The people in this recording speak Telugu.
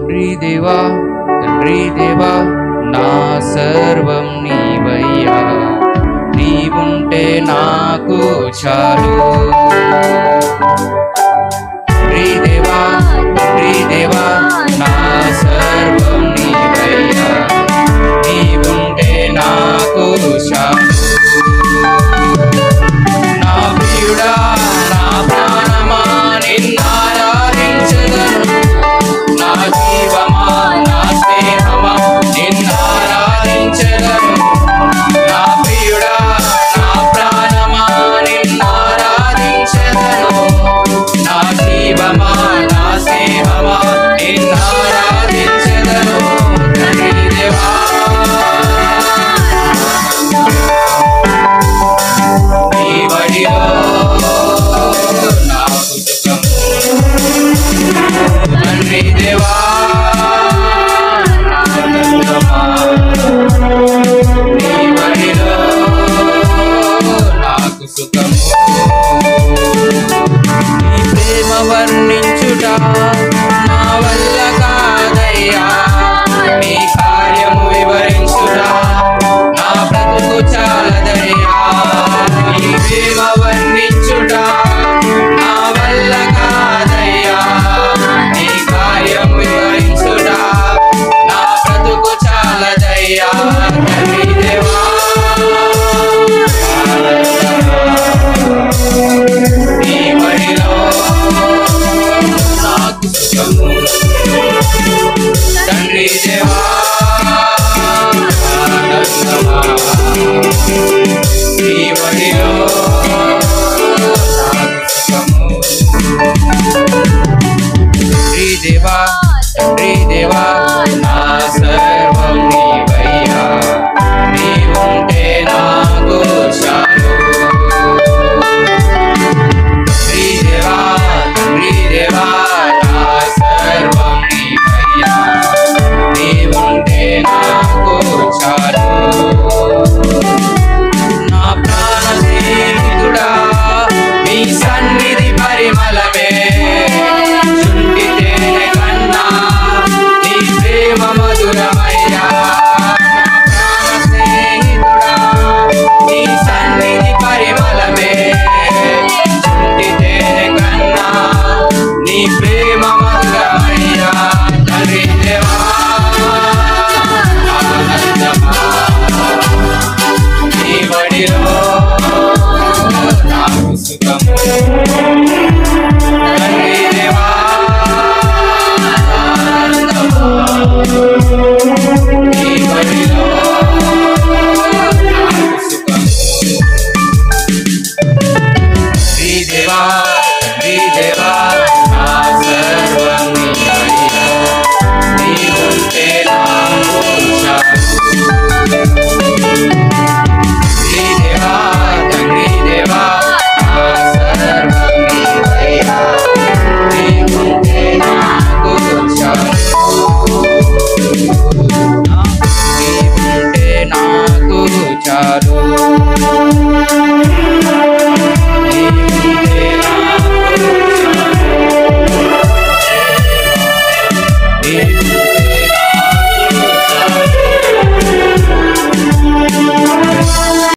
తండ్రి దేవా నా సర్వం నీవయ్యా, నీవుంటే నాకు చాలు. తండ్రి దేవా నా సర్వం నీవయ్యా, నీవుంటే నాకు చాలు. నా ప్రియుడా నా ప్రాణమా నిన్నారాధించెదను, నా జీవమా నా స్నేహమా నిన్నారాధించెదను. నా ప్రియుడా నా ప్రాణమా నిన్నారాధించెదను, నా జీవమా నా స్నేహమా నిన్నారాధించెదను. తండ్రి దేవా నీ బడిలో నాకు సుఖము. తండ్రి దేవా నీ బడిలో నాకు సుఖము. నీ ప్రేమ వర్ణించుట నా వల్ల కాదయ్యా, నీ కార్యము వివరించుట నా బ్రతుకు చాలదయ్యా. నీ ప్రేమ వర్ణించుట నా వల్ల కాదయ్యా, నీ కార్యము వివరించుట నా బ్రతుకు చాలదయ్యా. తండ్రి దేవా నీ బడిలో నాకు సుఖము. తండ్రి దేవా ఆనందమా, నీ బడిలో నాకు సుఖము. తండ్రి దేవా నా సర్వం నీవయ్యా, నీవుంటే నాకు చాలు. తండ్రి దేవా నా సర్వం నీవయ్యా, నీవుంటే నాకు చాలు. నా ప్రాణ స్నేహితుడా నీ సన్నిధి పరిమళమే, చుంటి తేనె కన్నా నీ ప్రేమ మధురమయ్యా. నా ప్రాణ స్నేహితుడా నీ సన్నిధి పరిమళమే, చుంటి తేనె కన్నా నీ ప్రేమ మధురమయ్యా. తండ్రి దేవా ఆనందమా, నీ బడిలో నాకు సుఖము. తండ్రి దేవా ఆనందమా, నీ బడిలో నాకు సుఖము. తండ్రి దేవా